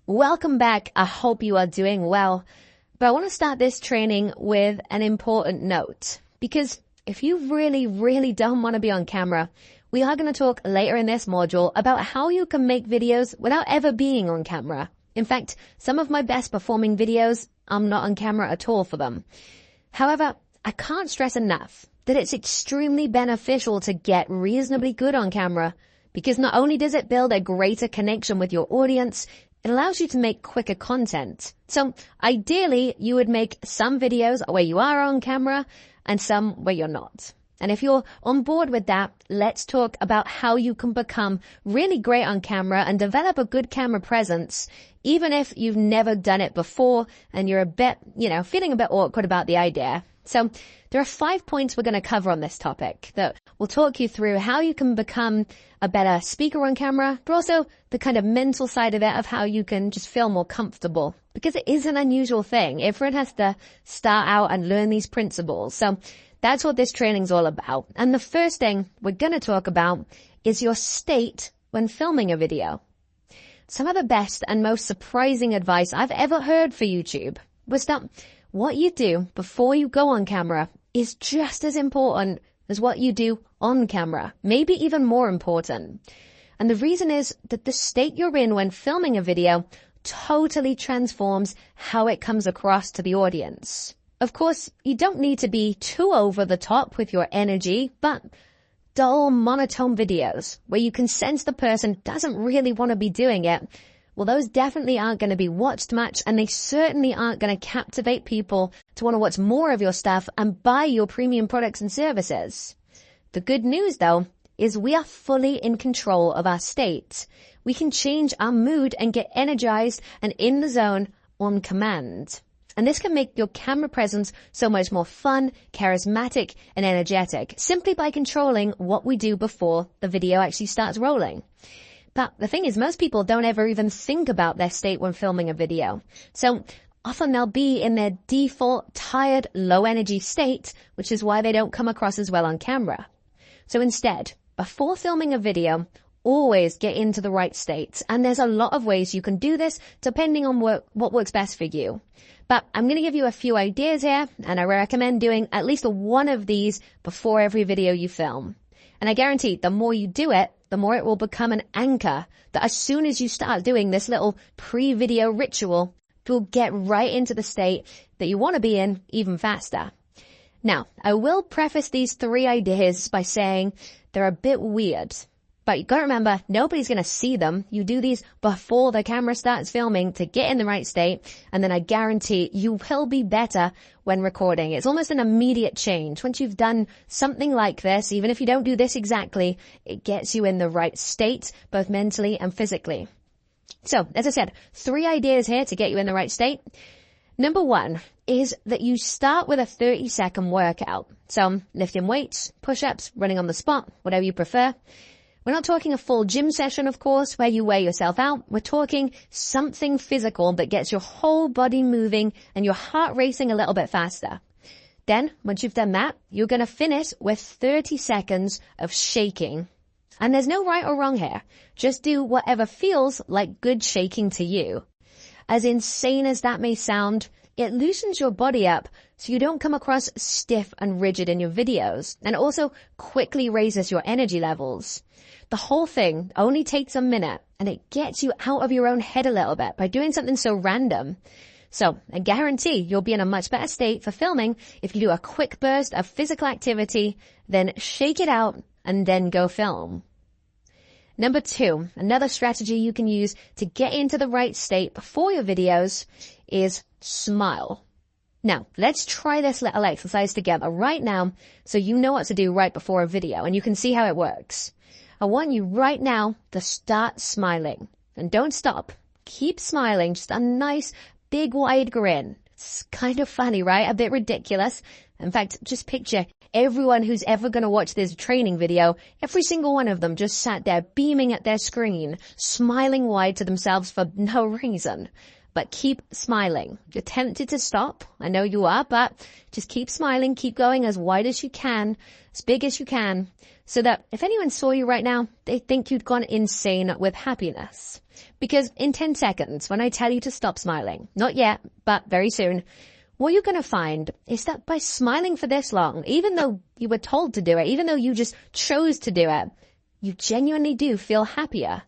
Welcome back. I hope you are doing well. But I want to start this training with an important note, because if you really don't want to be on camera, we are going to talk later in this module about how you can make videos without ever being on camera. In fact, some of my best performing videos, I'm not on camera at all for them. However, I can't stress enough that it's extremely beneficial to get reasonably good on camera, because not only does it build a greater connection with your audience, it allows you to make quicker content. So ideally, you would make some videos where you are on camera and some where you're not. And if you're on board with that, let's talk about how you can become really great on camera and develop a good camera presence, even if you've never done it before and you're a bit, feeling a bit awkward about the idea. So there are 5 points we're going to cover on this topic that will talk you through how you can become a better speaker on camera, but also the kind of mental side of it of how you can just feel more comfortable, because it is an unusual thing. Everyone has to start out and learn these principles. So that's what this training's all about. And the first thing we're going to talk about is your state when filming a video. Some of the best and most surprising advice I've ever heard for YouTube was that what you do before you go on camera is just as important as what you do on camera, maybe even more important. And the reason is that the state you're in when filming a video totally transforms how it comes across to the audience. Of course, you don't need to be too over the top with your energy, but dull, monotone videos where you can sense the person doesn't really want to be doing it, well, those definitely aren't going to be watched much, and they certainly aren't going to captivate people to want to watch more of your stuff and buy your premium products and services. The good news, though, is we are fully in control of our state. We can change our mood and get energized and in the zone on command. And this can make your camera presence so much more fun, charismatic, and energetic, simply by controlling what we do before the video actually starts rolling. But the thing is, most people don't ever even think about their state when filming a video. So often they'll be in their default, tired, low-energy state, which is why they don't come across as well on camera. So instead, before filming a video, always get into the right state. And there's a lot of ways you can do this depending on what works best for you. But I'm going to give you a few ideas here, and I recommend doing at least one of these before every video you film. And I guarantee the more you do it, the more it will become an anchor that as soon as you start doing this little pre-video ritual, you'll get right into the state that you want to be in even faster. Now, I will preface these 3 ideas by saying they're a bit weird. But you've got to remember, nobody's going to see them. You do these before the camera starts filming to get in the right state, and then I guarantee you will be better when recording. It's almost an immediate change. Once you've done something like this, even if you don't do this exactly, it gets you in the right state, both mentally and physically. So, as I said, 3 ideas here to get you in the right state. Number 1 is that you start with a 30-second workout. So, lifting weights, push-ups, running on the spot, whatever you prefer. We're not talking a full gym session, of course, where you wear yourself out. We're talking something physical that gets your whole body moving and your heart racing a little bit faster. Then, once you've done that, you're going to finish with 30 seconds of shaking. And there's no right or wrong here. Just do whatever feels like good shaking to you. As insane as that may sound, it loosens your body up so you don't come across stiff and rigid in your videos, and also quickly raises your energy levels. The whole thing only takes a minute, and it gets you out of your own head a little bit by doing something so random. So I guarantee you'll be in a much better state for filming if you do a quick burst of physical activity, then shake it out, and then go film. Number 2, another strategy you can use to get into the right state before your videos is smile. Now, let's try this little exercise together right now so you know what to do right before a video and you can see how it works. I want you right now to start smiling. And don't stop. Keep smiling. Just a nice, big, wide grin. It's kind of funny, right? A bit ridiculous. In fact, just picture everyone who's ever going to watch this training video, every single one of them just sat there beaming at their screen, smiling wide to themselves for no reason. But keep smiling. You're tempted to stop. I know you are, but just keep smiling. Keep going as wide as you can, as big as you can. so that if anyone saw you right now, they think you'd gone insane with happiness. Because in 10 seconds, when I tell you to stop smiling, not yet, but very soon, what you're going to find is that by smiling for this long, even though you were told to do it, even though you just chose to do it, you genuinely do feel happier.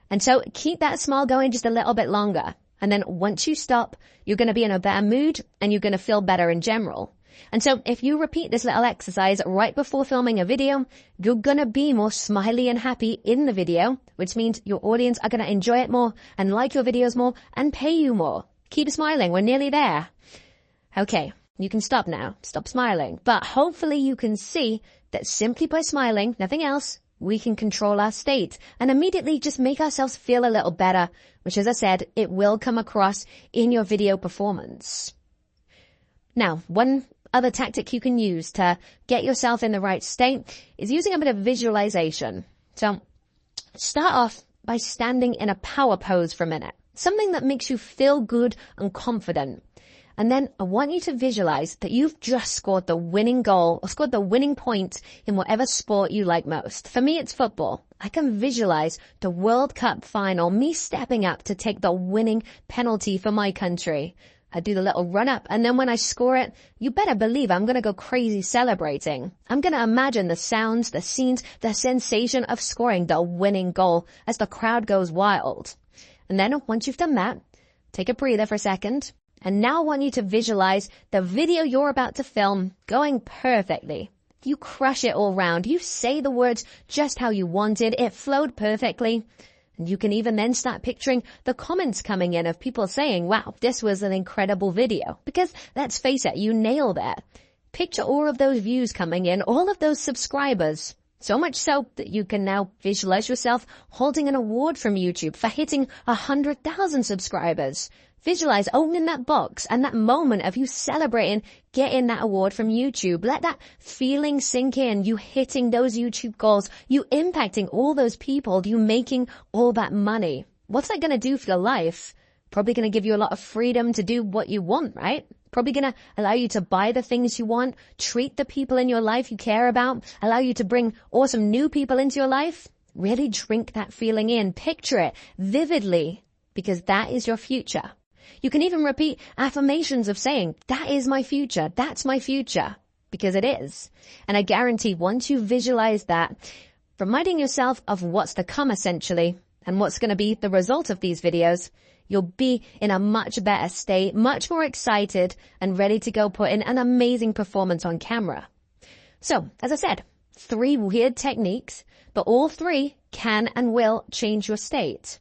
And so keep that smile going just a little bit longer. And then once you stop, you're going to be in a better mood and you're going to feel better in general. And so if you repeat this little exercise right before filming a video, you're going to be more smiley and happy in the video, which means your audience are going to enjoy it more and like your videos more and pay you more. Keep smiling. We're nearly there. Okay, you can stop now. Stop smiling. But hopefully you can see that simply by smiling, nothing else, we can control our state and immediately just make ourselves feel a little better, which, as I said, it will come across in your video performance. Now, one other tactic you can use to get yourself in the right state is using a bit of visualization. So start off by standing in a power pose for a minute, something that makes you feel good and confident. And then I want you to visualize that you've just scored the winning goal or scored the winning point in whatever sport you like most. For me, it's football. I can visualize the World Cup final, me stepping up to take the winning penalty for my country. I do the little run up, and then when I score it, you better believe I'm going to go crazy celebrating. I'm going to imagine the sounds, the scenes, the sensation of scoring the winning goal as the crowd goes wild. And then once you've done that, take a breather for a second. And now I want you to visualize the video you're about to film going perfectly. You crush it all round. You say the words just how you wanted. It flowed perfectly. And you can even then start picturing the comments coming in of people saying, wow, this was an incredible video. Because let's face it, you nailed it. Picture all of those views coming in, all of those subscribers. So much so that you can now visualize yourself holding an award from YouTube for hitting 100,000 subscribers. Visualize opening that box and that moment of you celebrating getting that award from YouTube. Let that feeling sink in, you hitting those YouTube goals, you impacting all those people, you making all that money. What's that going to do for your life? Probably going to give you a lot of freedom to do what you want, right? Probably going to allow you to buy the things you want, treat the people in your life you care about, allow you to bring awesome new people into your life. Really drink that feeling in, picture it vividly, because that is your future. You can even repeat affirmations of saying, that is my future, that's my future, because it is. And I guarantee once you visualize that, reminding yourself of what's to come essentially, and what's going to be the result of these videos, you'll be in a much better state, much more excited and ready to go put in an amazing performance on camera. So, as I said, 3 weird techniques, but all 3 can and will change your state.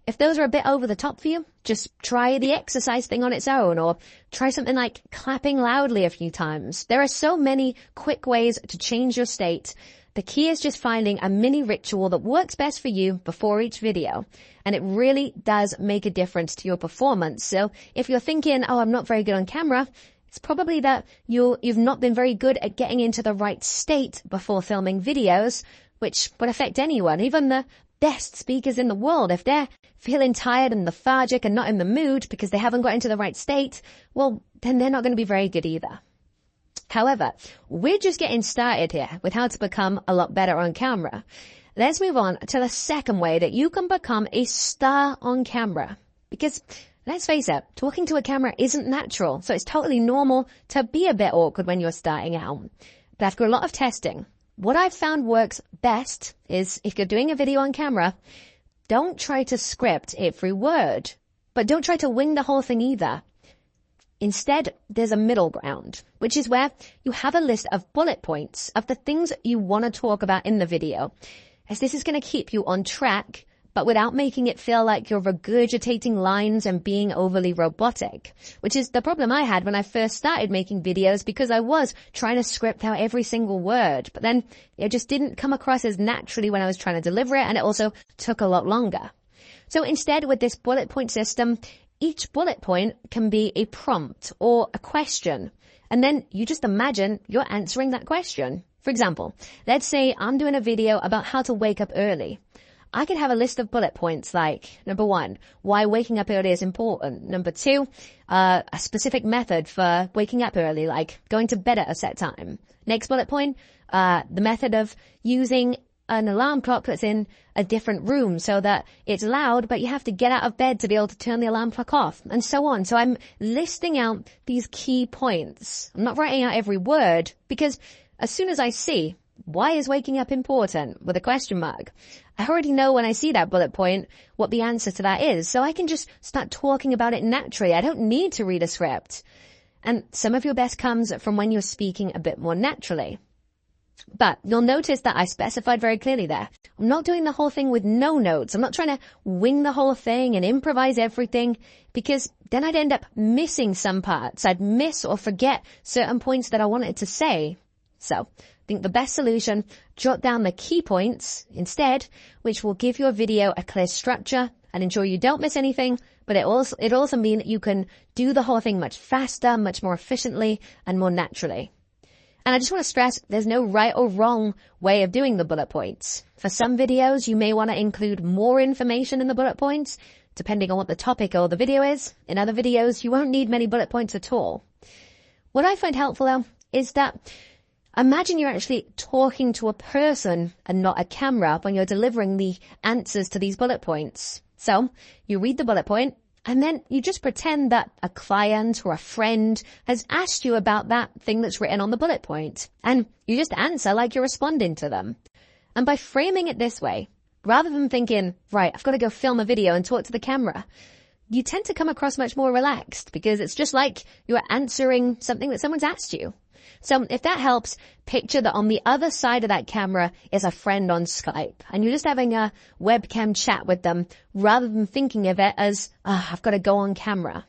If those are a bit over the top for you, just try the exercise thing on its own, or try something like clapping loudly a few times. There are so many quick ways to change your state. The key is just finding a mini ritual that works best for you before each video. And it really does make a difference to your performance. So if you're thinking, oh, I'm not very good on camera, it's probably that you've not been very good at getting into the right state before filming videos, which would affect anyone, even the best speakers in the world. If they're feeling tired and lethargic and not in the mood because they haven't got into the right state, well, then they're not going to be very good either. However, we're just getting started here with how to become a lot better on camera. Let's move on to the second way that you can become a star on camera. Because let's face it, talking to a camera isn't natural, so it's totally normal to be a bit awkward when you're starting out. But after a lot of testing, what I've found works best is if you're doing a video on camera, don't try to script every word, but don't try to wing the whole thing either. Instead, there's a middle ground, which is where you have a list of bullet points of the things you want to talk about in the video, as this is going to keep you on track, but without making it feel like you're regurgitating lines and being overly robotic, which is the problem I had when I first started making videos, because I was trying to script out every single word, but then it just didn't come across as naturally when I was trying to deliver it, and it also took a lot longer. So instead, with this bullet point system, each bullet point can be a prompt or a question, and then you just imagine you're answering that question. For example, let's say I'm doing a video about how to wake up early. I could have a list of bullet points like, number 1, why waking up early is important. Number 2, a specific method for waking up early, like going to bed at a set time. Next bullet point, the method of using an alarm clock that's in a different room so that it's loud, but you have to get out of bed to be able to turn the alarm clock off, and so on. So I'm listing out these key points. I'm not writing out every word, because as soon as I see, why is waking up important, with a question mark, I already know when I see that bullet point what the answer to that is. So I can just start talking about it naturally. I don't need to read a script. And some of your best comes from when you're speaking a bit more naturally. But you'll notice that I specified very clearly there. I'm not doing the whole thing with no notes. I'm not trying to wing the whole thing and improvise everything, because then I'd end up missing some parts. I'd miss or forget certain points that I wanted to say. So I think the best solution, jot down the key points instead, which will give your video a clear structure and ensure you don't miss anything. But it also means you can do the whole thing much faster, much more efficiently, and more naturally. And I just want to stress, there's no right or wrong way of doing the bullet points. For some videos, you may want to include more information in the bullet points, depending on what the topic or the video is. In other videos, you won't need many bullet points at all. What I find helpful, though, is that imagine you're actually talking to a person and not a camera when you're delivering the answers to these bullet points. So you read the bullet point, and then you just pretend that a client or a friend has asked you about that thing that's written on the bullet point. And you just answer like you're responding to them. And by framing it this way, rather than thinking, right, I've got to go film a video and talk to the camera, you tend to come across much more relaxed, because it's just like you're answering something that someone's asked you. So if that helps, picture that on the other side of that camera is a friend on Skype, and you're just having a webcam chat with them rather than thinking of it as, I've got to go on camera.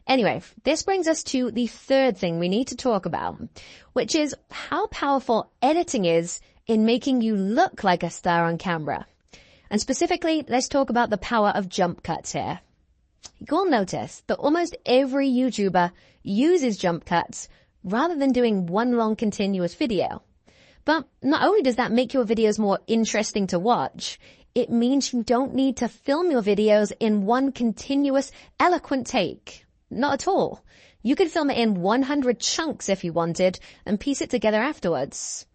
Anyway, this brings us to the third thing we need to talk about, which is how powerful editing is in making you look like a star on camera. And specifically, let's talk about the power of jump cuts here. You'll notice that almost every YouTuber uses jump cuts rather than doing one long continuous video. But not only does that make your videos more interesting to watch, it means you don't need to film your videos in one continuous, eloquent take. Not at all. You could film it in 100 chunks if you wanted and piece it together afterwards.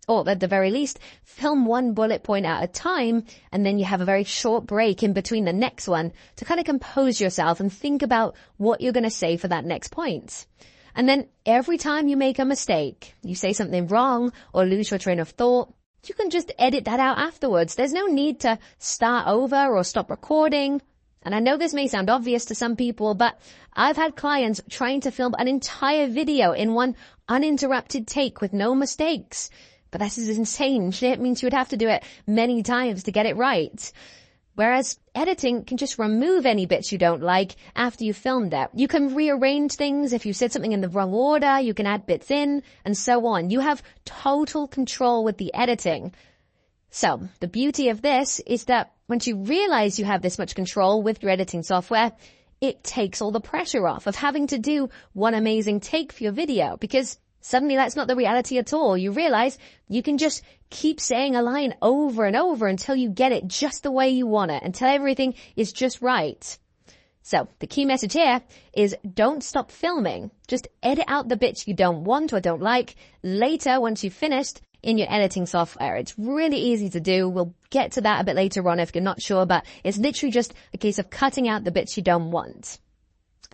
Or at the very least, film one bullet point at a time, and then you have a very short break in between the next one to kind of compose yourself and think about what you're going to say for that next point. And then every time you make a mistake, you say something wrong or lose your train of thought, you can just edit that out afterwards. There's no need to start over or stop recording. And I know this may sound obvious to some people, but I've had clients trying to film an entire video in one uninterrupted take with no mistakes. But this is insane. It means you would have to do it many times to get it right. Whereas editing can just remove any bits you don't like after you've filmed it. You can rearrange things if you said something in the wrong order, you can add bits in, and so on. You have total control with the editing. So the beauty of this is that once you realize you have this much control with your editing software, it takes all the pressure off of having to do one amazing take for your video, because suddenly that's not the reality at all. You realize you can just keep saying a line over and over until you get it just the way you want it, until everything is just right. So the key message here is don't stop filming. Just edit out the bits you don't want or don't like later once you've finished in your editing software. It's really easy to do. We'll get to that a bit later on if you're not sure, but it's literally just a case of cutting out the bits you don't want.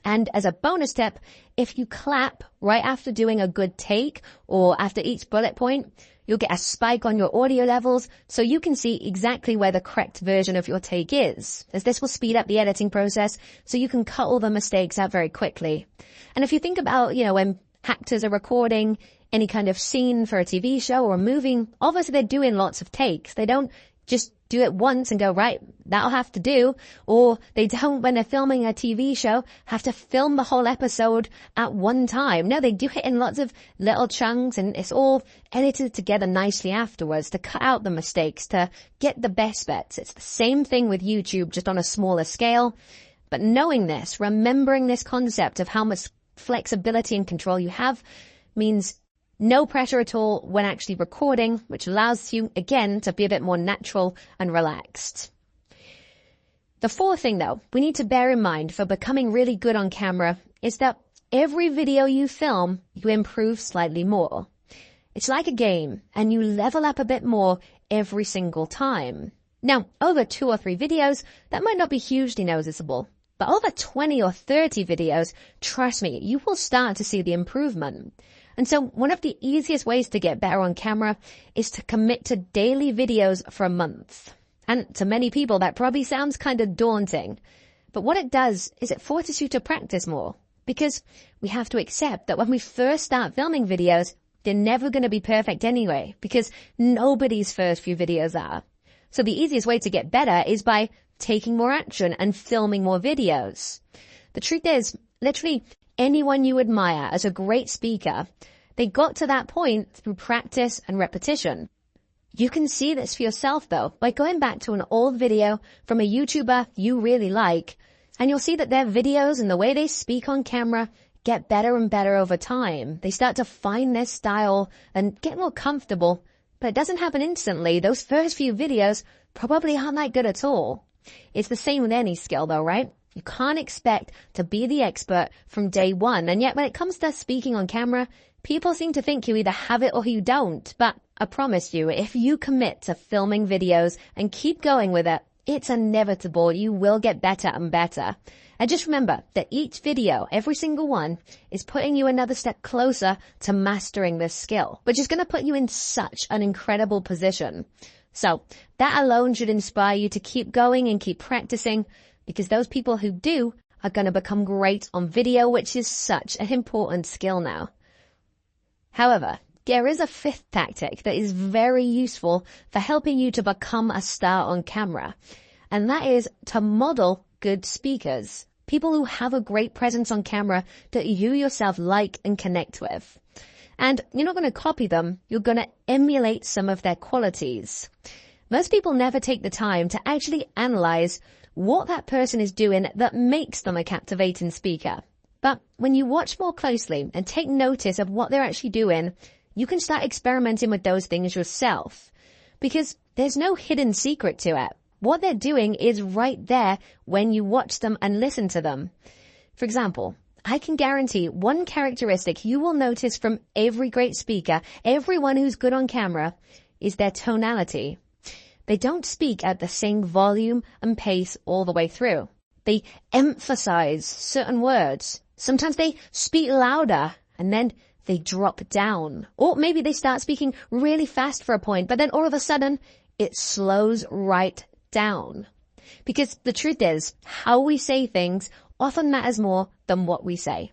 And as a bonus tip, if you clap right after doing a good take or after each bullet point, you'll get a spike on your audio levels so you can see exactly where the correct version of your take is, as this will speed up the editing process so you can cut all the mistakes out very quickly. And if you think about, when actors are recording any kind of scene for a TV show or a movie, obviously they're doing lots of takes. They don't just do it once and go, right, that'll have to do. Or they don't, when they're filming a TV show, have to film the whole episode at one time. No, they do it in lots of little chunks, and it's all edited together nicely afterwards to cut out the mistakes, to get the best bits. It's the same thing with YouTube, just on a smaller scale. But knowing this, remembering this concept of how much flexibility and control you have, means no pressure at all when actually recording, which allows you, again, to be a bit more natural and relaxed. The fourth thing, though, we need to bear in mind for becoming really good on camera is that every video you film, you improve slightly more. It's like a game, and you level up a bit more every single time. Now, over 2 or 3 videos, that might not be hugely noticeable. But over 20 or 30 videos, trust me, you will start to see the improvement. And so one of the easiest ways to get better on camera is to commit to daily videos for a month. And to many people, that probably sounds kind of daunting. But what it does is it forces you to practice more. Because we have to accept that when we first start filming videos, they're never going to be perfect anyway. Because nobody's first few videos are. So the easiest way to get better is by taking more action and filming more videos. The truth is, literally anyone you admire as a great speaker, they got to that point through practice and repetition. You can see this for yourself though by going back to an old video from a YouTuber you really like, and you'll see that their videos and the way they speak on camera get better and better over time. They start to find their style and get more comfortable, but it doesn't happen instantly. Those first few videos probably aren't that good at all. It's the same with any skill though, right? You can't expect to be the expert from day one. And yet when it comes to speaking on camera, people seem to think you either have it or you don't. But I promise you, if you commit to filming videos and keep going with it, it's inevitable. You will get better and better. And just remember that each video, every single one, is putting you another step closer to mastering this skill, which is going to put you in such an incredible position. So that alone should inspire you to keep going and keep practicing, because those people who do are going to become great on video, which is such an important skill now. However, there is a 5th tactic that is very useful for helping you to become a star on camera, and that is to model good speakers, people who have a great presence on camera that you yourself like and connect with. And you're not going to copy them, you're going to emulate some of their qualities. Most people never take the time to actually analyze what that person is doing that makes them a captivating speaker. But when you watch more closely and take notice of what they're actually doing, you can start experimenting with those things yourself. Because there's no hidden secret to it. What they're doing is right there when you watch them and listen to them. For example, I can guarantee one characteristic you will notice from every great speaker, everyone who's good on camera, is their tonality. They don't speak at the same volume and pace all the way through. They emphasize certain words. Sometimes they speak louder and then they drop down. Or maybe they start speaking really fast for a point, but then all of a sudden it slows right down. Because the truth is, how we say things often matters more than what we say.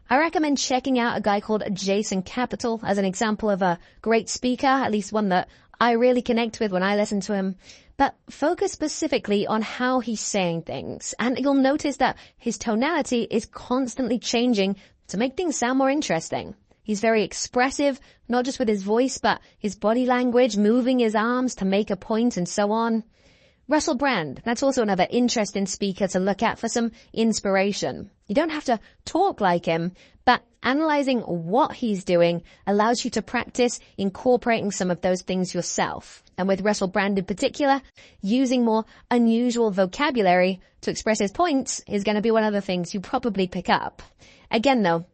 I recommend checking out a guy called Jason Capital as an example of a great speaker, at least one that I really connect with when I listen to him. But focus specifically on how he's saying things, and you'll notice that his tonality is constantly changing to make things sound more interesting. He's very expressive, not just with his voice, but his body language, moving his arms to make a point and so on. Russell Brand, that's also another interesting speaker to look at for some inspiration. You don't have to talk like him, but analyzing what he's doing allows you to practice incorporating some of those things yourself. And with Russell Brand in particular, using more unusual vocabulary to express his points is going to be one of the things you probably pick up. Again though,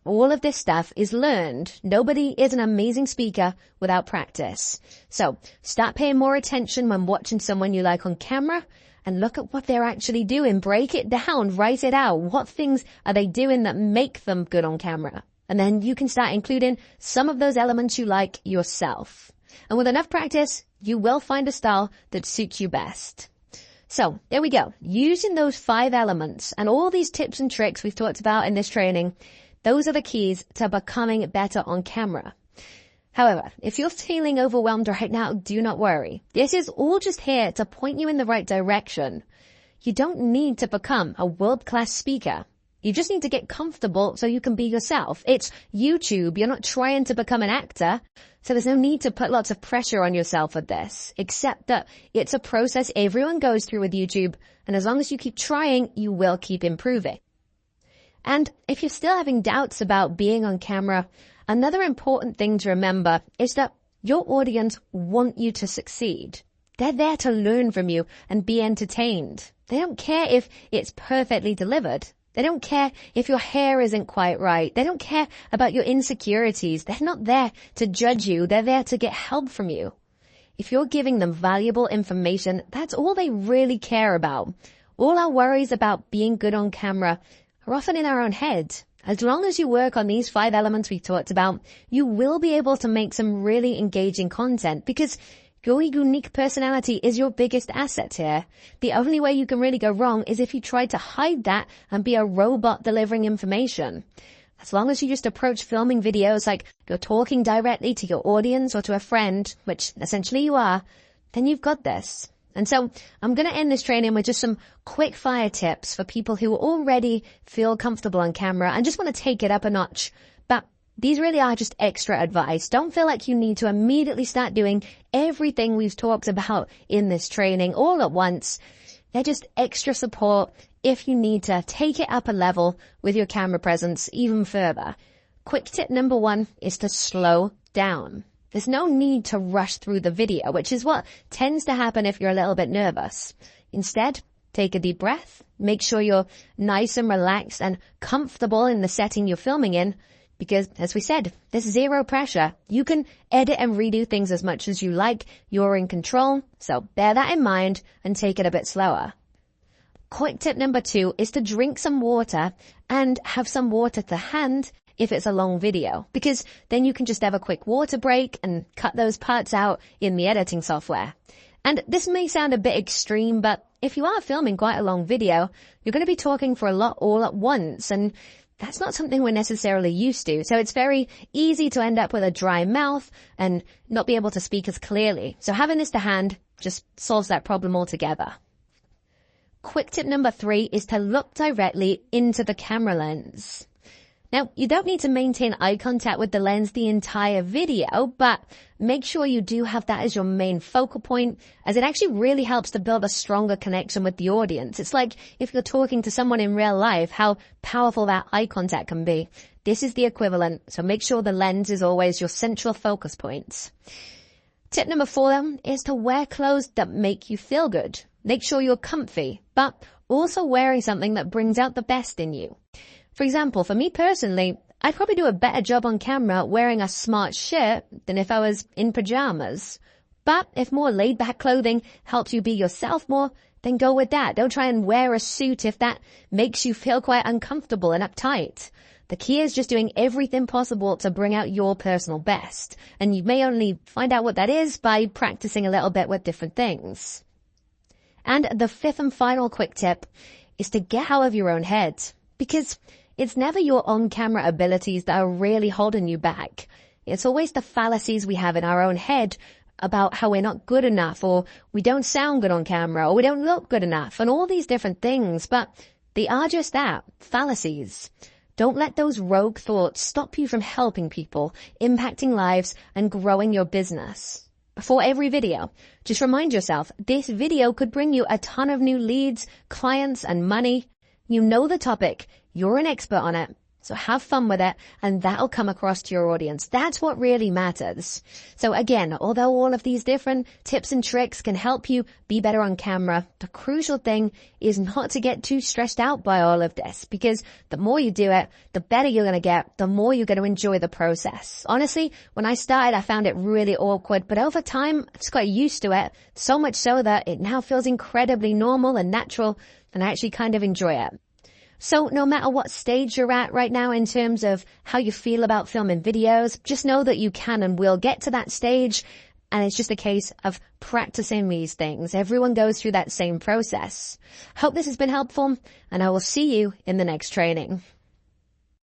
all of this stuff is learned. Nobody is an amazing speaker without practice. So start paying more attention when watching someone you like on camera and look at what they're actually doing. Break it down, write it out. What things are they doing that make them good on camera? And then you can start including some of those elements you like yourself. And with enough practice, you will find a style that suits you best. So there we go. Using those 5 elements and all these tips and tricks we've talked about in this training, those are the keys to becoming better on camera. However, if you're feeling overwhelmed right now, do not worry. This is all just here to point you in the right direction. You don't need to become a world-class speaker. You just need to get comfortable so you can be yourself. It's YouTube. You're not trying to become an actor. So there's no need to put lots of pressure on yourself with this, except that it's a process everyone goes through with YouTube. And as long as you keep trying, you will keep improving. And if you're still having doubts about being on camera, another important thing to remember is that your audience want you to succeed. They're there to learn from you and be entertained. They don't care if it's perfectly delivered. They don't care if your hair isn't quite right. They don't care about your insecurities. They're not there to judge you. They're there to get help from you. If you're giving them valuable information, that's all they really care about. All our worries about being good on camera are often in our own head. As long as you work on these 5 elements we talked about, you will be able to make some really engaging content because your unique personality is your biggest asset here. The only way you can really go wrong is if you try to hide that and be a robot delivering information. As long as you just approach filming videos like you're talking directly to your audience or to a friend, which essentially you are, then you've got this. And so I'm going to end this training with just some quick fire tips for people who already feel comfortable on camera and just want to take it up a notch. But these really are just extra advice. Don't feel like you need to immediately start doing everything we've talked about in this training all at once. They're just extra support if you need to take it up a level with your camera presence even further. Quick tip number 1 is to slow down. There's no need to rush through the video, which is what tends to happen if you're a little bit nervous. Instead, take a deep breath, make sure you're nice and relaxed and comfortable in the setting you're filming in, because, as we said, there's zero pressure. You can edit and redo things as much as you like. You're in control, so bear that in mind and take it a bit slower. Quick tip number 2 is to drink some water and have some water to hand if it's a long video, because then you can just have a quick water break and cut those parts out in the editing software. And this may sound a bit extreme, but if you are filming quite a long video, you're going to be talking for a lot all at once, and that's not something we're necessarily used to. So it's very easy to end up with a dry mouth and not be able to speak as clearly. So having this to hand just solves that problem altogether. Quick tip number 3 is to look directly into the camera lens. Now, you don't need to maintain eye contact with the lens the entire video, but make sure you do have that as your main focal point, as it actually really helps to build a stronger connection with the audience. It's like if you're talking to someone in real life, how powerful that eye contact can be. This is the equivalent, so make sure the lens is always your central focus point. Tip number 4 is to wear clothes that make you feel good. Make sure you're comfy, but also wearing something that brings out the best in you. For example, for me personally, I'd probably do a better job on camera wearing a smart shirt than if I was in pajamas. But if more laid-back clothing helps you be yourself more, then go with that. Don't try and wear a suit if that makes you feel quite uncomfortable and uptight. The key is just doing everything possible to bring out your personal best. And you may only find out what that is by practicing a little bit with different things. And the 5th and final quick tip is to get out of your own head, because it's never your on-camera abilities that are really holding you back. It's always the fallacies we have in our own head about how we're not good enough, or we don't sound good on camera, or we don't look good enough, and all these different things. But they are just that, fallacies. Don't let those rogue thoughts stop you from helping people, impacting lives, and growing your business. Before every video, just remind yourself, this video could bring you a ton of new leads, clients, and money. You know the topic. You're an expert on it. So have fun with it, and that'll come across to your audience. That's what really matters. So again, although all of these different tips and tricks can help you be better on camera, the crucial thing is not to get too stressed out by all of this, because the more you do it, the better you're going to get, the more you're going to enjoy the process. Honestly, when I started, I found it really awkward, but over time, I just got used to it, so much so that it now feels incredibly normal and natural, and I actually kind of enjoy it. So no matter what stage you're at right now in terms of how you feel about filming videos, just know that you can and will get to that stage, and it's just a case of practicing these things. Everyone goes through that same process. Hope this has been helpful, and I will see you in the next training.